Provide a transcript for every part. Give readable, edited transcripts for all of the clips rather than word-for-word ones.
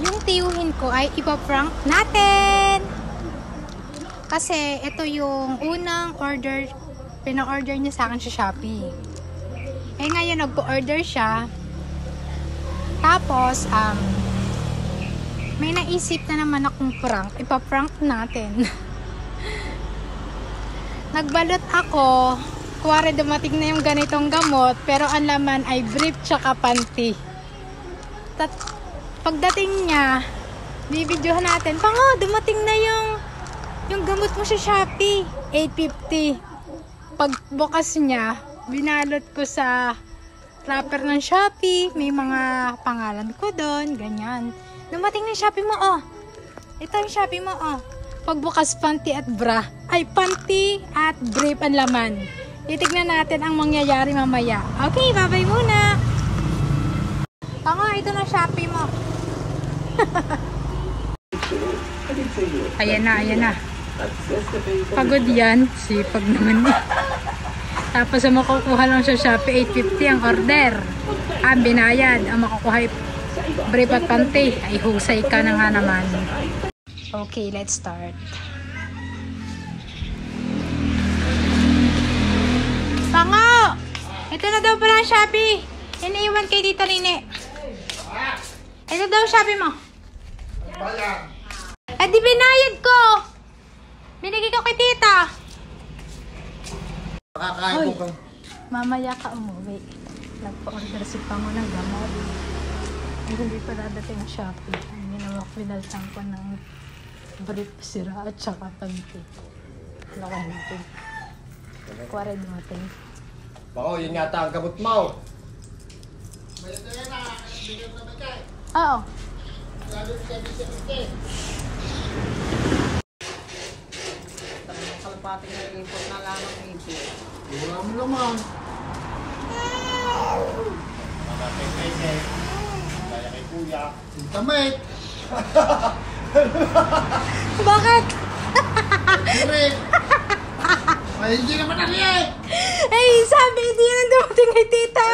Yung tiyuhin ko ay ipaprank natin. Kasi ito yung unang order, pina-order niya sa akin sa Shopee. Eh ngayon nagpo-order siya. Tapos, may naisip na naman akong prank. Ipaprank natin. Nagbalot ako. Kuwari dumating na yung ganitong gamot. Pero ang laman ay brief tsaka panty. Pagdating niya, bibidyohan natin. Pango, dumating na yung gamot mo sa Shopee. 850. Pagbukas niya, binalot ko sa wrapper ng Shopee. May mga pangalan ko doon. Ganyan. Dumating na yung Shopee mo, oh. Ito yung Shopee mo, oh. Pagbukas, panty at bra. Ay, panty at brief ang laman. Titignan natin ang mangyayari mamaya. Okay, bye-bye muna. Pango, ito na Shopee mo. Ayan na, ayan na. Pagod yan. Sipag naman. Tapos ang makukuha lang sa Shopee, 850 ang order. Ang binayad, ang makukuha brief at panty. Ay, husay ka na nga naman. Okay, let's start. Pango! Ito na daw pala ang Shopee. Iniiwan kay Tita Nene. Ito daw Shopee mo. Eh di binayad ko. Binigay ko kay Tita. Hoy, mamaya ka umuwi. Nagpa-order si Pango ng gamot. Hindi pa dadating ang Shopee. Ginawak binalsan ko ng brief sira at saka panty. Lakay natin. Kuwari dumating. Bako, yun yata ang gamot mo. Oo. Kalapati na import na lang ang import. Wala mo naman. Mamatay kay kaya kay kuya. Sintamit. Bakit? Ay, hindi naman narinig. Ay, sabi, hindi na dumating kay Tita.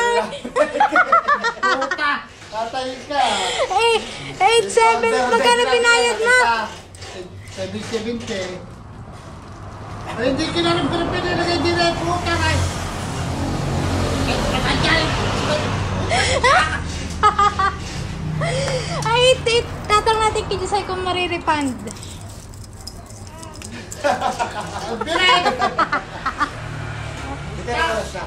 Puta, tatayin ka. Eh, 8-7, magkano binayad mo? 770. Ay, hindi kinanong pero pinilagay din na yung puta, ay. Ay, tatang natin kay Josay kung marirepand. Birin! Hindi ka na siya.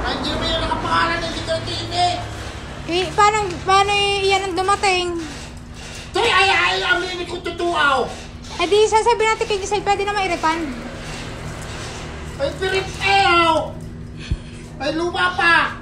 Ay, hindi naman yung nakapangalan na hindi ka tinig. Eh, paano yan ang dumating? Tuy, ay, aminin ko tutuaw. Eh di, sasabihin natin kay Josay, pwede na mai-refund. Ay, birit ayaw. Ay, luma pa.